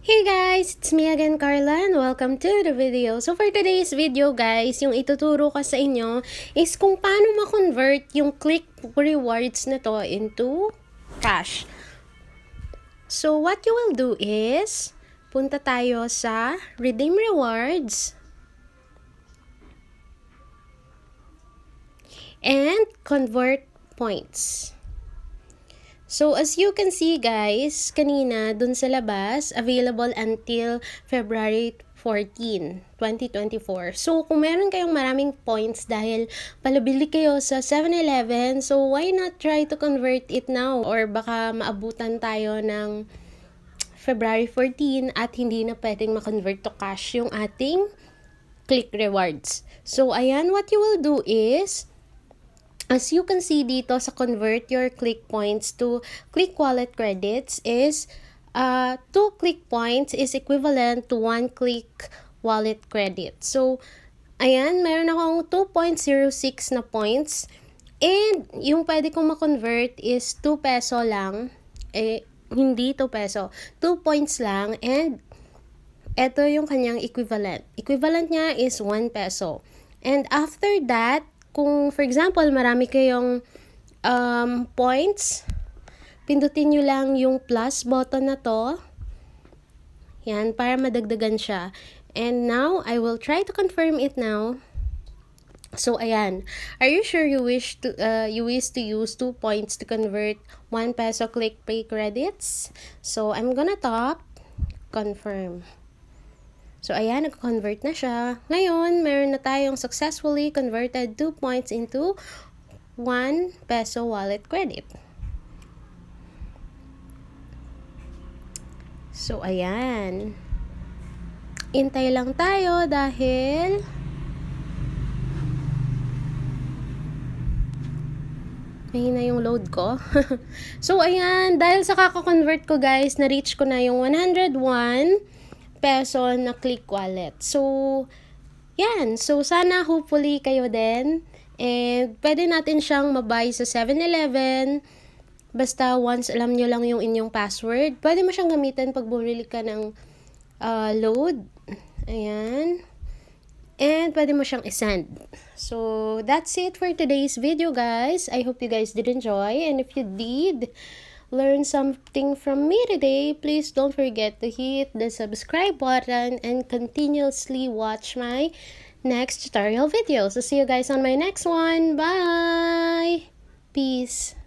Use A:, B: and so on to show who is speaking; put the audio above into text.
A: Hey guys! It's me again, Carla, and welcome to the video. So for today's video guys, yung ituturo ko sa inyo is kung paano ma-convert yung Cliqq rewards na to into cash. So what you will do is, punta tayo sa Redeem Rewards and Convert Points. So, as you can see guys, kanina dun sa labas, available until February 14, 2024. So, kung meron kayong maraming points dahil palabili kayo sa 7-Eleven, so why not try to convert it now? Or baka maabutan tayo ng February 14 at hindi na pwedeng ma-convert to cash yung ating Cliqq rewards. So, ayan, what you will do is, as you can see dito sa convert your Cliqq points to Cliqq wallet credits is 2 Cliqq points is equivalent to 1 Cliqq wallet credit. So, ayan, meron akong 2.06 na points and yung pwede kong ma-convert is 2 peso lang. Hindi 2 peso. 2 points lang and ito yung kanyang equivalent. Equivalent niya is 1 peso. And after that, kung for example, marami kayong points, pindutin nyo lang yung plus button na to. Yan, para madagdagan siya. And now, I will try to confirm it now. So, ayan. Are you sure you wish to use 2 points to convert 1 peso Cliqq Pay credits? So, I'm gonna tap confirm. So, ayan, nag-convert na siya. Ngayon, meron na tayong successfully converted 2 points into 1 peso wallet credit. So, ayan. Intay lang tayo dahil mahina yung load ko. So, ayan. Dahil sa kaka-convert ko, guys, na-reach ko na yung 101 peso na Cliqq wallet. So, yan. So, sana hopefully kayo din. And pwede natin siyang mabuy sa 7-Eleven. Basta once alam nyo lang yung inyong password. Pwede mo siyang gamitin pag bumili ka ng load. Ayan. And pwede mo siyang isend. So, that's it for today's video, guys. I hope you guys did enjoy. And if you did learn something from me today, please don't forget to hit the subscribe button and continuously watch my next tutorial videos. So see you guys on my next one. Bye! Peace!